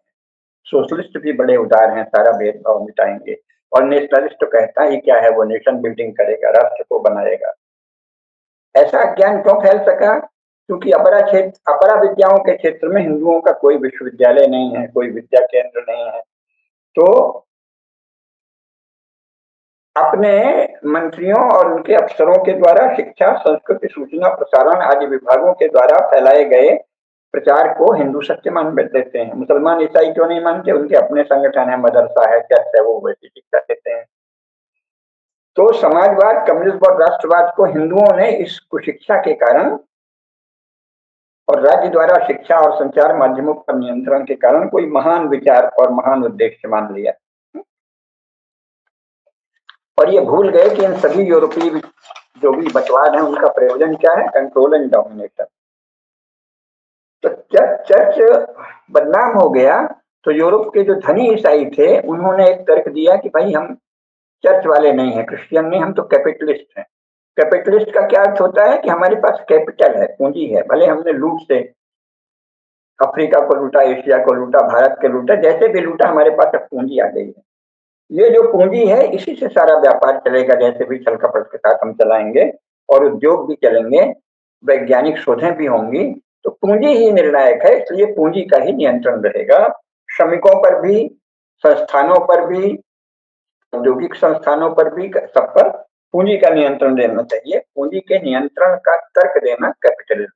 सोशलिस्ट भी बड़े उदार हैं, सारा भेदभाव मिटाएंगे, और नेशनलिस्ट तो कहता ही क्या है, वो नेशन बिल्डिंग करेगा, राष्ट्र को बनाएगा। ऐसा अज्ञान क्यों फैल सका? क्योंकि अपरा विद्याओं के क्षेत्र में हिंदुओं का कोई विश्वविद्यालय नहीं है, कोई विद्या केंद्र नहीं है। तो अपने मंत्रियों और उनके अफसरों के द्वारा शिक्षा, संस्कृति, सूचना, प्रसारण आदि विभागों के द्वारा फैलाए गए प्रचार को हिंदू सत्य मान देते हैं। मुसलमान ईसाई क्यों नहीं मानते? उनके अपने संगठन है, मदरसा है, चर्च है, वो वैसी शिक्षा देते हैं। तो समाजवाद, कम्युनिज्म और राष्ट्रवाद को हिंदुओं ने इस कुशिक्षा के कारण और राज्य द्वारा शिक्षा और संचार माध्यमों पर नियंत्रण के कारण कोई महान विचार और महान उद्देश्य मान लिया, और ये भूल गए कि इन सभी यूरोपीय जो भी बंटवार है उनका प्रयोजन क्या है? Control and domination. तो जब चर्च बदनाम हो गया तो यूरोप के जो धनी ईसाई थे उन्होंने एक तर्क दिया कि भाई हम चर्च वाले नहीं है, क्रिश्चियन नहीं, हम तो कैपिटलिस्ट हैं। कैपिटलिस्ट का क्या अर्थ होता है कि हमारे पास कैपिटल है, पूंजी है, भले हमने लूट से अफ्रीका को लूटा, एशिया को लूटा, भारत के लूटा, जैसे भी लूटा, हमारे पास अब पूंजी आ गई है। ये जो पूंजी है इसी से सारा व्यापार चलेगा, जैसे भी छल कपट के साथ हम चलाएंगे, और उद्योग भी चलेंगे, वैज्ञानिक शोधें भी होंगी। तो पूंजी ही निर्णायक है, इसलिए पूंजी का ही नियंत्रण रहेगा। श्रमिकों पर भी, संस्थानों पर भी, औद्योगिक संस्थानों पर भी, सब पर पूंजी का नियंत्रण रहना चाहिए। पूंजी के नियंत्रण का तर्क देना कैपिटलिज्म,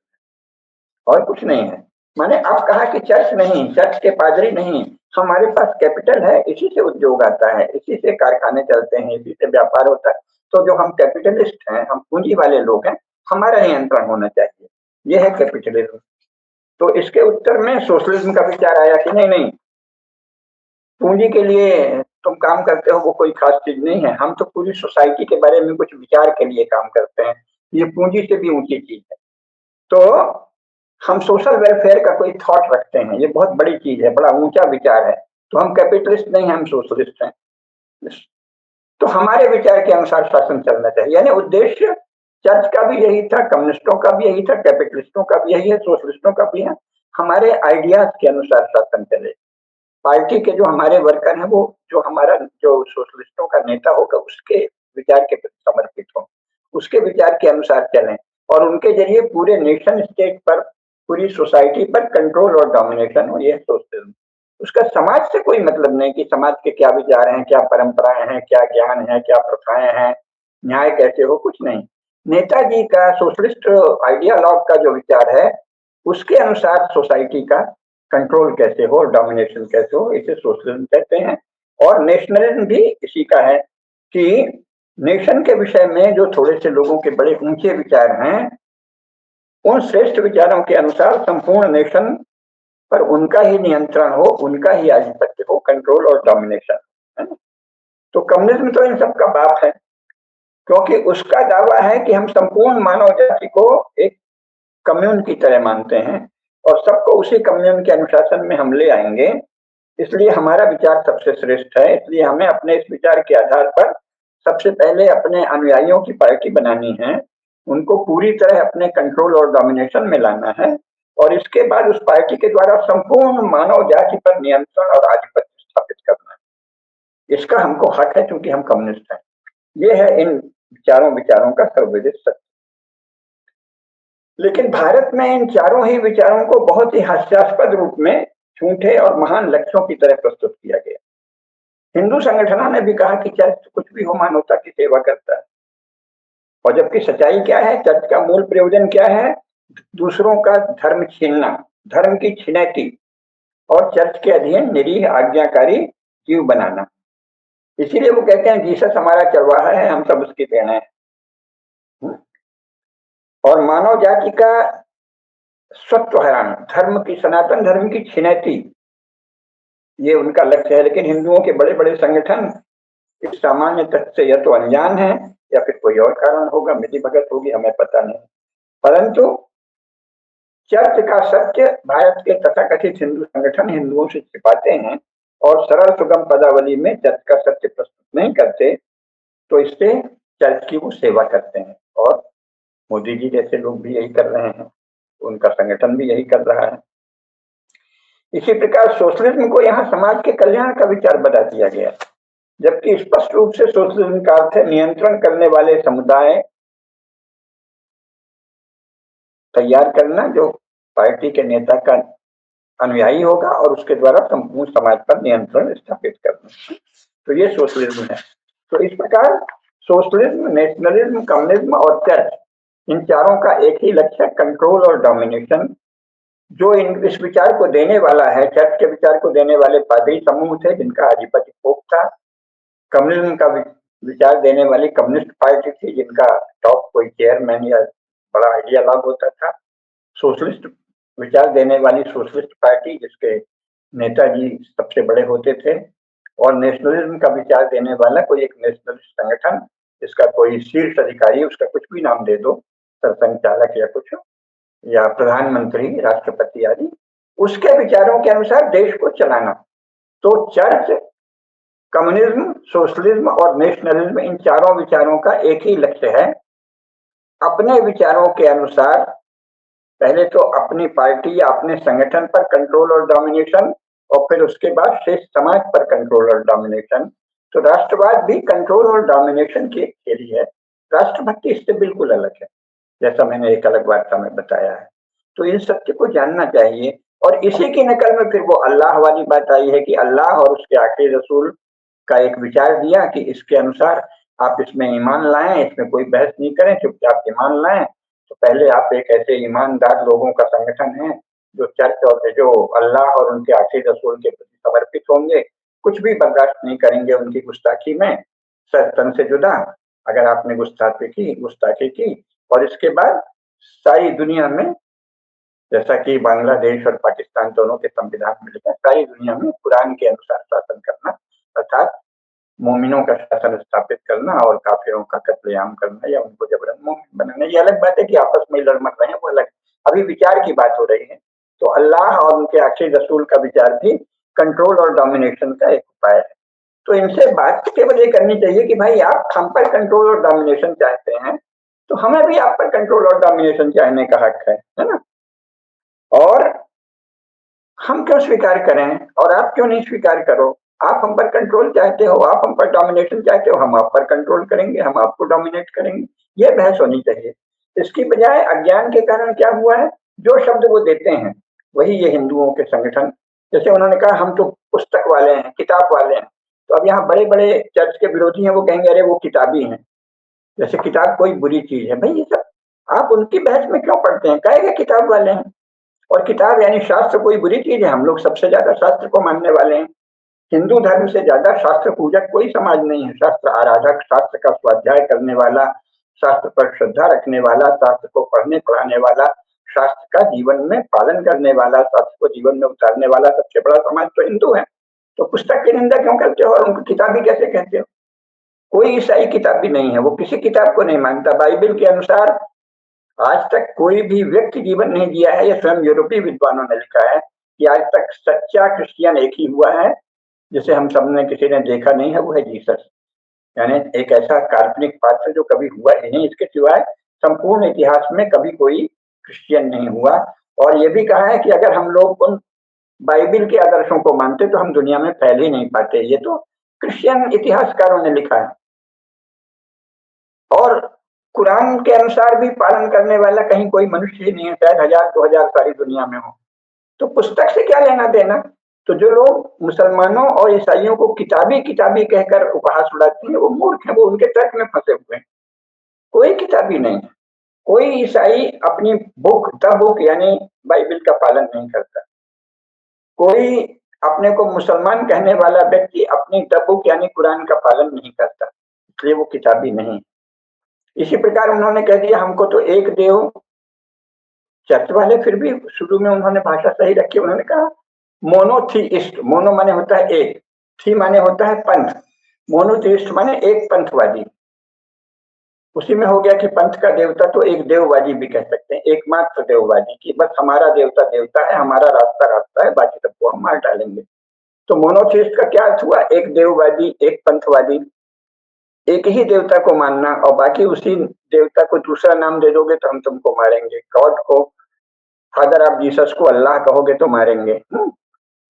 और कुछ नहीं है। मैंने अब कहा कि चर्च नहीं, चर्च के पादरी नहीं, हमारे पास कैपिटल है, इसी से उद्योग आता है, इसी से कारखाने चलते हैं, इसी से व्यापार होता है। तो जो हम कैपिटलिस्ट हैं, हम पूंजी वाले लोग हैं, हमारा नियंत्रण होना चाहिए, ये है कैपिटलिज्म। तो इसके उत्तर में सोशलिज्म का विचार आया कि नहीं नहीं, पूंजी के लिए तुम काम करते हो वो कोई खास चीज नहीं है, हम तो पूरी सोसाइटी के बारे में कुछ विचार के लिए काम करते हैं, ये पूंजी से भी ऊंची चीज है। तो हम सोशल वेलफेयर का कोई थॉट रखते हैं, ये बहुत बड़ी चीज है, बड़ा ऊंचा विचार है। तो हम कैपिटलिस्ट नहीं, हम सोशलिस्ट हैं। तो हमारे विचार के अनुसार शासन चलना चाहिए, यानी उद्देश्य चर्च का भी यही था, कम्युनिस्टों का भी यही था, कैपिटलिस्टों का भी यही है, सोशलिस्टों का भी है। हमारे आइडियाज के अनुसार शासन चले। पार्टी के जो हमारे वर्कर हैं, वो जो हमारा जो सोशलिस्टों का नेता होगा उसके विचार के प्रति समर्पित हो, उसके विचार के अनुसार चलें, और उनके जरिए पूरे नेशन स्टेट पर, पूरी सोसाइटी पर कंट्रोल और डोमिनेशन हो, यह सोशलिज्म। उसका समाज से कोई मतलब नहीं कि समाज के क्या विचार हैं, क्या परंपराएं हैं, क्या ज्ञान है, क्या प्रथाएं हैं, न्याय कैसे हो, कुछ नहीं। नेताजी का सोशलिस्ट आइडियालॉग का जो विचार है उसके अनुसार सोसाइटी का कंट्रोल कैसे हो, डोमिनेशन कैसे हो, इसे सोशलिज्म कहते हैं। और नेशनलिज्म भी इसी का है कि नेशन के विषय में जो थोड़े से लोगों के बड़े ऊंचे विचार हैं, उन श्रेष्ठ विचारों के अनुसार संपूर्ण नेशन पर उनका ही नियंत्रण हो, उनका ही आधिपत्य हो, कंट्रोल और डोमिनेशन, है ना? तो कम्युनिज्म तो इन सब का बाप है, क्योंकि उसका दावा है कि हम संपूर्ण मानव जाति को एक कम्युन की तरह मानते हैं और सबको उसी कम्युन के अनुशासन में हम ले आएंगे। इसलिए हमारा विचार सबसे श्रेष्ठ है, इसलिए हमें अपने इस विचार के आधार पर सबसे पहले अपने अनुयायियों की पार्टी बनानी है, उनको पूरी तरह अपने कंट्रोल और डोमिनेशन में लाना है, और इसके बाद उस पार्टी के द्वारा संपूर्ण मानव जाति पर नियंत्रण और आधिपत्य स्थापित करना है। इसका हमको हक है क्योंकि हम कम्युनिस्ट हैं। ये है इन विचारों का सर्वविदित सत्य। लेकिन भारत में इन चारों ही विचारों को बहुत ही हास्यास्पद रूप में झूठे और महान लक्ष्यों की तरह प्रस्तुत किया गया। हिंदू संगठनों ने भी कहा कि चर्च कुछ भी हो, मानवता की सेवा करता है, और जबकि सच्चाई क्या है? चर्च का मूल प्रयोजन क्या है? दूसरों का धर्म छीनना, धर्म की छिनैती, और चर्च के अधीन निरीह आज्ञाकारी जीव बनाना। इसीलिए वो कहते हैं जीसस हमारा चरवाहा है, हम सब उसकी देना है। और मानव जाति का स्वत्व हरण, धर्म की, सनातन धर्म की छिनैती, ये उनका लक्ष्य है। लेकिन हिंदुओं के बड़े बड़े संगठन इस सामान्य तथ्य से या तो अनजान है या फिर कोई और कारण होगा, मिलीभगत होगी, हमें पता नहीं। परंतु चर्च का सत्य भारत के तथाकथित हिंदू संगठन हिंदुओं से छिपाते हैं और सरल सुगम पदावली में चर्च का सत्य प्रस्तुत नहीं करते, तो इससे चर्च की वो सेवा करते हैं। और मोदी जी जैसे लोग भी यही कर रहे हैं, उनका संगठन भी यही कर रहा है। इसी प्रकार सोशलिज्म को यहाँ समाज के कल्याण का विचार बता दिया गया, जबकि स्पष्ट रूप से सोशलिज्म का अर्थ है नियंत्रण करने वाले समुदाय तैयार करना, जो पार्टी के नेता का अनुयायी होगा और उसके द्वारा संपूर्ण समाज पर नियंत्रण स्थापित करना। तो ये सोशलिज्म है। तो इस प्रकार सोशलिज्म, नेशनलिज्म, कम्युनिज्म और चर्च, इन चारों का एक ही लक्ष्य है, कंट्रोल और डोमिनेशन। जो इस विचार को देने वाला है, चर्च के विचार को देने वाले पादरी समूह थे जिनका अधिपति पोप था। कम्युनिज्म का विचार देने वाली कम्युनिस्ट पार्टी थी जिनका टॉप कोई चेयरमैन या बड़ा आइडियालॉग होता था। सोशलिस्ट विचार देने वाली सोशलिस्ट पार्टी जिसके नेताजी सबसे बड़े होते थे। और नेशनलिज्म का विचार देने वाला कोई एक नेशनलिस्ट संगठन जिसका कोई शीर्ष अधिकारी, उसका कुछ भी नाम दे दो, सरसंघचालक या कुछ, या प्रधानमंत्री, राष्ट्रपति आदि, उसके विचारों के अनुसार देश को चलाना। तो चर्च, कम्युनिज्म, सोशलिज्म और नेशनलिज्म, इन चारों विचारों का एक ही लक्ष्य है, अपने विचारों के अनुसार पहले तो अपनी पार्टी या अपने संगठन पर कंट्रोल और डोमिनेशन, और फिर उसके बाद शेष समाज पर कंट्रोल और डोमिनेशन। तो राष्ट्रवाद भी कंट्रोल और डोमिनेशन की एक थ्योरी है। राष्ट्रभक्ति इससे बिल्कुल अलग है, जैसा मैंने एक अलग वार्ता में बताया है। तो इन सत्य को जानना चाहिए। और इसी की नकल में फिर वो अल्लाह वाली बात आई है कि अल्लाह और उसके आखिरी रसूल का एक विचार दिया कि इसके अनुसार आप इसमें ईमान लाएं, इसमें कोई बहस नहीं करें, चुपचाप ईमान लाएं। तो पहले आप एक ऐसे ईमानदार लोगों का संगठन है जो चर्च और जो अल्लाह और उनके आखिरी रसूल के प्रति समर्पित होंगे, कुछ भी बर्दाश्त नहीं करेंगे उनकी गुस्ताखी में, सर तन से जुदा। अगर आपने गुस्ताखी की और इसके बाद सारी दुनिया में, जैसा कि बांग्लादेश और पाकिस्तान दोनों के संविधान में लिखा है, सारी दुनिया में कुरान के अनुसार शासन करना, अर्थात मोमिनों का शासन स्थापित करना और काफिरों का कत्लेआम करना या उनको जबरन मोमिन बनाना। ये अलग बात है कि आपस में लड़ मर रहे हैं, वो अलग। अभी विचार की बात हो रही है। तो अल्लाह और उनके आखिरी रसूल का विचार भी कंट्रोल और डोमिनेशन का एक उपाय है। तो इनसे बात केवल ये करनी चाहिए कि भाई आप हम पर कंट्रोल और डोमिनेशन चाहते हैं, तो हमें भी आप पर कंट्रोल और डोमिनेशन चाहने का हक है ना। और हम क्यों स्वीकार करें और आप क्यों नहीं स्वीकार करो। आप हम पर कंट्रोल चाहते हो, आप हम पर डोमिनेशन चाहते हो, हम आप पर कंट्रोल करेंगे, हम आपको डोमिनेट करेंगे। ये बहस होनी चाहिए। इसकी बजाय अज्ञान के कारण क्या हुआ है, जो शब्द वो देते हैं वही ये हिंदुओं के संगठन, जैसे उन्होंने कहा हम तो पुस्तक वाले हैं, किताब वाले हैं। तो अब यहाँ बड़े बड़े चर्च के विरोधी हैं, वो कहेंगे अरे वो किताबी हैं, जैसे किताब कोई बुरी चीज है। भाई ये सब आप उनकी बहस में क्यों पढ़ते हैं, कहेंगे किताब वाले हैं। और किताब यानी शास्त्र कोई बुरी चीज है, हम लोग सबसे ज्यादा शास्त्र को मानने वाले हैं। हिंदू धर्म से ज्यादा शास्त्र पूजक कोई समाज नहीं है। शास्त्र आराधक, शास्त्र का स्वाध्याय करने वाला, शास्त्र पर श्रद्धा रखने वाला, शास्त्र को पढ़ने पढ़ाने वाला, शास्त्र का जीवन में पालन करने वाला, शास्त्र को जीवन में उतारने वाला सबसे बड़ा समाज तो हिंदू है। तो पुस्तक की निंदा क्यों करते हो और उनको किताबी कैसे कहते हो। कोई ईसाई किताबी नहीं है, वो किसी किताब को नहीं मानता। बाइबल के अनुसार आज तक कोई भी व्यक्ति जीवन नहीं जिया है, ये स्वयं यूरोपीय विद्वानों ने लिखा है कि आज तक सच्चा क्रिश्चियन एक ही हुआ है जिसे हम सब ने किसी ने देखा नहीं है, वो है जीसस। यानी एक ऐसा काल्पनिक पात्र जो कभी हुआ ही नहीं, इसके सिवाय संपूर्ण इतिहास में कभी कोई क्रिश्चियन नहीं हुआ। और ये भी कहा है कि अगर हम लोग उन बाइबल के आदर्शों को मानते तो हम दुनिया में फैल ही नहीं पाते। ये तो क्रिश्चियन इतिहासकारों ने लिखा है। और कुरान के अनुसार भी पालन करने वाला कहीं कोई मनुष्य ही नहीं है, शायद 1000-2000 सारी दुनिया में हो। तो पुस्तक से क्या लेना देना। तो जो लोग मुसलमानों और ईसाइयों को किताबी किताबी कहकर उपहास उड़ाते हैं, वो मूर्ख हैं, वो उनके तर्क में फंसे हुए हैं। कोई किताबी नहीं है। कोई ईसाई अपनी बुक, द बुक यानी बाइबल का पालन नहीं करता। कोई अपने को मुसलमान कहने वाला व्यक्ति अपनी द बुक यानी कुरान का पालन नहीं करता, इसलिए वो किताबी नहीं। इसी प्रकार उन्होंने कह दिया हमको तो एक देव, चर्च वाले फिर भी शुरू में उन्होंने भाषा सही रखी, उन्होंने कहा मोनोथीइस्ट, मोनो माने होता है एक, थी माने होता है पंथ, मोनोथीइस्ट माने एक पंथवादी। उसी में हो गया कि पंथ का देवता तो एक देववादी भी कह सकते हैं, एकमात्र देववादी, कि बस हमारा देवता देवता है, हमारा रास्ता रास्ता है, बाकी सबको हम मार डालेंगे। तो मोनोथीइस्ट का क्या अर्थ हुआ? एक देववादी, एक पंथवादी, एक ही देवता को मानना और बाकी उसी देवता को दूसरा नाम दे दोगे तो हम तुमको मारेंगे। गॉड को, फादर ऑफ जीसस को अल्लाह कहोगे तो मारेंगे,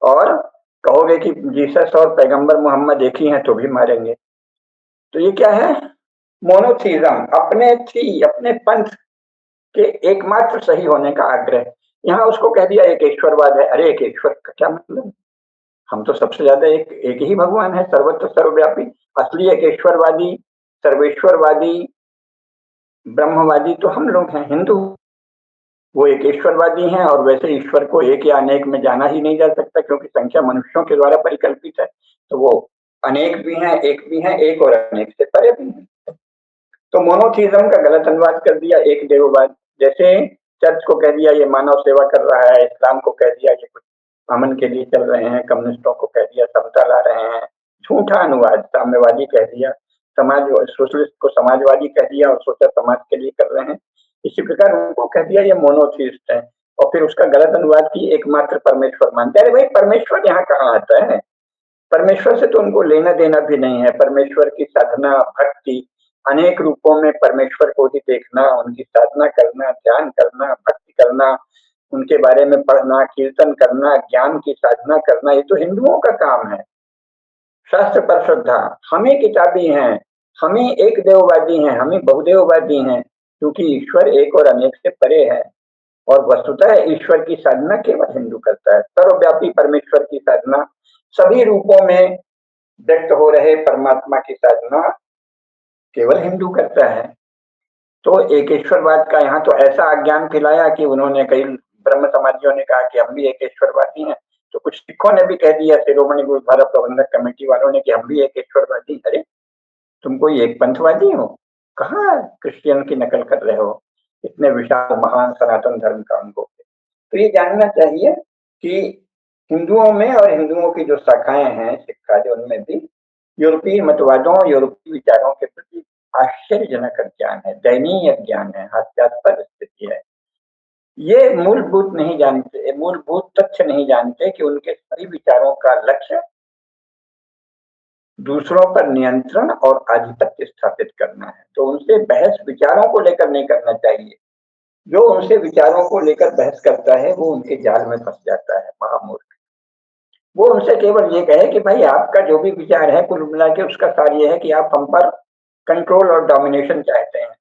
और कहोगे कि जीसस और पैगंबर मोहम्मद एक ही हैं तो भी मारेंगे। तो ये क्या है? मोनोथीज्म, अपने पंथ के एकमात्र सही होने का आग्रह। यहाँ उसको कह दिया एक ईश्वरवाद है। अरे एक ईश्वर का क्या मतलब? हम तो सबसे ज्यादा एक ही भगवान है, सर्वत्र सर्वव्यापी। असली एक ईश्वरवादी, सर्वेश्वरवादी, ब्रह्मवादी तो हम लोग हैं, हिंदू। वो एक ईश्वरवादी हैं, और वैसे ईश्वर को एक या अनेक में जाना ही नहीं जा सकता, क्योंकि संख्या मनुष्यों के द्वारा परिकल्पित है। तो वो अनेक भी हैं, एक और अनेक से परे भी हैं। तो मोनोथीज्म का गलत अनुवाद कर दिया, एक देववाद। जैसे चर्च को कह दिया ये मानव सेवा कर रहा है, इस्लाम को कह दिया ये कुछ अमन के लिए चल रहे हैं, कम्युनिस्टों को कह दिया समता ला रहे हैं। झूठा अनुवाद, साम्यवादी कह दिया, समाज सोशलिस्ट को समाजवादी कह दिया और सोचा समाज के लिए कर रहे हैं। इसी प्रकार उनको कह दिया ये मोनोथीस्ट है, और फिर उसका गलत अनुवाद की एकमात्र परमेश्वर मानते हैं। अरे भाई परमेश्वर यहाँ कहाँ आता है? परमेश्वर से तो उनको लेना देना भी नहीं है। परमेश्वर की साधना, भक्ति, अनेक रूपों में परमेश्वर को ही देखना, उनकी साधना करना, ध्यान करना, भक्ति करना, उनके बारे में पढ़ना, कीर्तन करना, ज्ञान की साधना करना, ये तो हिंदुओं का काम है। शास्त्र पर श्रद्धा, हम ही किताबी हैं, हम ही एक देववादी हैं, हम ही बहुदेववादी हैं, क्योंकि ईश्वर एक और अनेक से परे है। और वस्तुतः ईश्वर की साधना केवल हिंदू करता है। सर्वव्यापी परमेश्वर की साधना, सभी रूपों में व्यक्त हो रहे परमात्मा की साधना केवल हिंदू करता है। तो एकेश्वरवाद का यहाँ तो ऐसा अज्ञान फैलाया कि उन्होंने, कई ब्रह्म समाजियों ने कहा कि हम भी एकेश्वरवादी हैं, तो कुछ सिखों ने भी कह दिया, शिरोमणि गुरुद्वारा प्रबंधक कमेटी वालों ने, कि हम भी एकेश्वरवादी। अरे तुम कोई एक पंथवादी हो? कहाँ क्रिश्चियन की नकल कर रहे हो इतने विशाल महान सनातन धर्म का अनुभव? तो ये जानना चाहिए कि हिंदुओं में और हिंदुओं की जो शाखाएं हैं सिख आदि, उनमें भी यूरोपीय मतवादों, यूरोपीय विचारों के प्रति आश्चर्यजनक ज्ञान है, दयनीय ज्ञान है, हास्यास्पद स्थिति है। ये मूलभूत नहीं जानते, मूलभूत तथ्य नहीं जानते कि उनके सभी विचारों का लक्ष्य दूसरों पर नियंत्रण और आधिपत्य स्थापित करना है। तो उनसे बहस विचारों को लेकर नहीं करना चाहिए। जो उनसे विचारों को लेकर बहस करता है वो उनके जाल में फंस जाता है, महामूर्ख। वो उनसे केवल ये कहे कि भाई आपका जो भी विचार है, कुल मिला के उसका सार ये है कि आप हम पर कंट्रोल और डोमिनेशन चाहते हैं,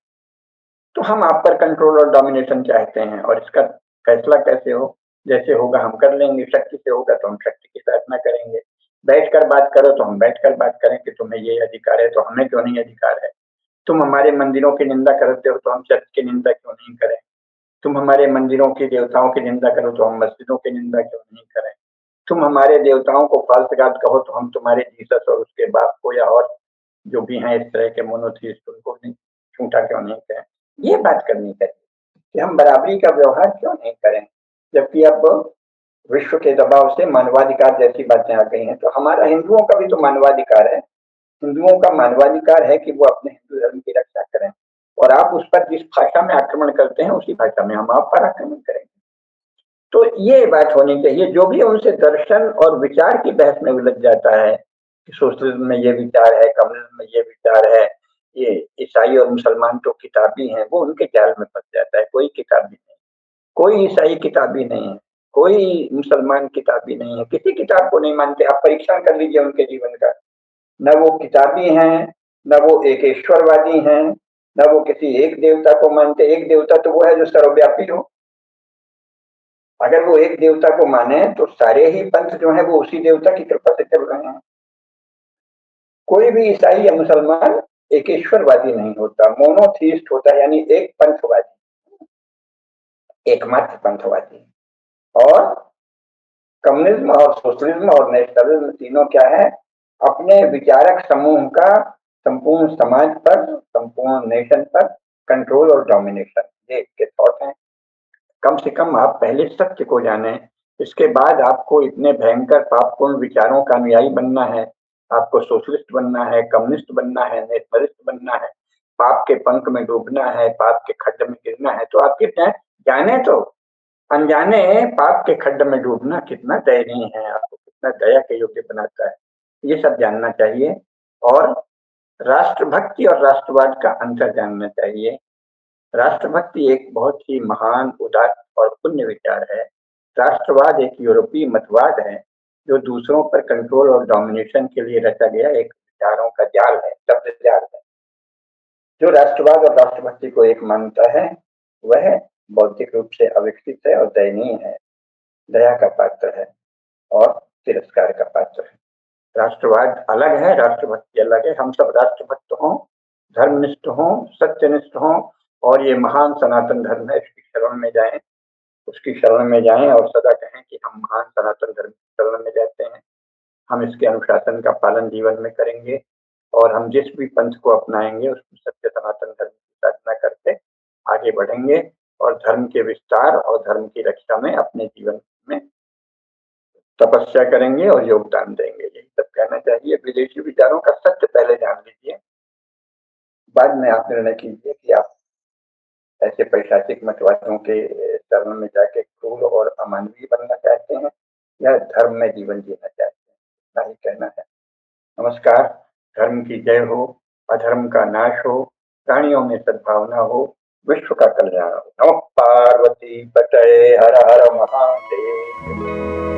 तो हम आप पर कंट्रोल और डोमिनेशन चाहते हैं, और इसका फैसला कैसे हो, जैसे होगा हम कर लेंगे। शक्ति से होगा तो हम शक्ति की साधना करेंगे, बैठ कर बात करो तो हम बैठ कर बात करें कि तुम्हें ये अधिकार है तो हमें क्यों नहीं अधिकार है। तुम हमारे मंदिरों की निंदा करते हो तो हम चर्च की निंदा क्यों नहीं करें। तुम हमारे मंदिरों की देवताओं की निंदा करो तो हम मस्जिदों की निंदा क्यों नहीं करें। तुम हमारे देवताओं को फाल्स गॉड कहो तो हम तुम्हारे जीसस और उसके बाप को, या और जो भी हैं इस तरह के मोनोथीस्ट, उनको नहीं झूठा क्यों नहीं कहें। ये बात करनी चाहिए कि हम बराबरी का व्यवहार क्यों नहीं करें, जबकि अब विश्व के दबाव से मानवाधिकार जैसी बातें आ गई हैं। तो हमारा हिंदुओं का भी तो मानवाधिकार है। हिंदुओं का मानवाधिकार है कि वो अपने हिंदू धर्म की रक्षा करें, और आप उस पर जिस भाषा में आक्रमण करते हैं उसी भाषा में हम आप पर आक्रमण करेंगे। तो ये बात होनी चाहिए। जो भी उनसे दर्शन और विचार की बहस में उलझ जाता है कि सोशलिज्म में ये विचार है, कम्युनिज्म में ये विचार है, ये ईसाई और मुसलमान तो किताबी हैं, वो उनके जाल में फंस जाता है। कोई किताबी नहीं, कोई ईसाई किताबी नहीं है, कोई मुसलमान किताबी नहीं है, किसी किताब को नहीं मानते। आप परीक्षण कर लीजिए उनके जीवन का, न वो किताबी हैं, न वो एक ईश्वरवादी हैं, न वो किसी एक देवता को मानते। एक देवता तो वो है जो सर्वव्यापी हो। अगर वो एक देवता को माने तो सारे ही पंथ जो है वो उसी देवता की कृपा से चल रहे हैं। कोई भी ईसाई या मुसलमान एक ईश्वरवादी नहीं होता, मोनोथीस्ट होता है, यानी एक पंथवादी, एकमात्र पंथवादी। और कम्युनिज्म और सोशलिज्म और नेशनलिज्म तीनों क्या है? अपने विचारक समूह का संपूर्ण समाज पर, संपूर्ण नेशन पर कंट्रोल और डोमिनेशन, ये इसके थॉट हैं। कम से कम आप पहले सत्य को जाने, इसके बाद आपको इतने भयंकर पापपूर्ण विचारों का अनुयायी बनना है, आपको सोशलिस्ट बनना है, कम्युनिस्ट बनना है, नेशनलिस्ट बनना है, पाप के पंख में डूबना है, पाप के खड्ड में गिरना है, तो आप गिर जाए, जाने तो अनजाने पाप के खड्ड में डूबना कितना दयनीय है, आपको कितना दया के योग्य बनाता है, ये सब जानना चाहिए। और राष्ट्रभक्ति और राष्ट्रवाद का अंतर जानना चाहिए। राष्ट्रभक्ति एक बहुत ही महान, उदात्त और पुण्य विचार है। राष्ट्रवाद एक यूरोपीय मतवाद है, जो दूसरों पर कंट्रोल और डोमिनेशन के लिए रचा गया एक विचारों का जाल है, शब्द जाल है। जो राष्ट्रवाद और राष्ट्रभक्ति को एक मानता है, वह बौद्धिक रूप से अविकसित है और दयनीय है, दया का पात्र है और तिरस्कार का पात्र है। राष्ट्रवाद अलग है, राष्ट्रभक्ति अलग है। हम सब राष्ट्रभक्त हों, धर्मनिष्ठ हों, सत्यनिष्ठ हों और ये महान सनातन धर्म है, इसकी शरण में जाएं, उसकी शरण में जाएं और सदा कहें कि हम महान सनातन धर्म की शरण में जाते हैं। हम इसके अनुशासन का पालन जीवन में करेंगे और हम जिस भी पंथ को अपनाएंगे उसमें सत्य सनातन धर्म की साधना करते आगे बढ़ेंगे और धर्म के विस्तार और धर्म की रक्षा में अपने जीवन में तपस्या करेंगे और योगदान देंगे। यही सब कहना चाहिए। विदेशी विचारों का सत्य पहले जान लीजिए, बाद में आप निर्णय कीजिए कि आप ऐसे पैशाचिक मतवादियों के शरण में जाके क्रूर और अमानवीय बनना चाहते हैं या धर्म में जीवन जीना चाहते हैं, इतना ही कहना है। नमस्कार। धर्म की जय हो, अधर्म का नाश हो, प्राणियों में सद्भावना हो, विश्व का कल्याण हो। नमः पार्वती पतये, हर हर महादेव।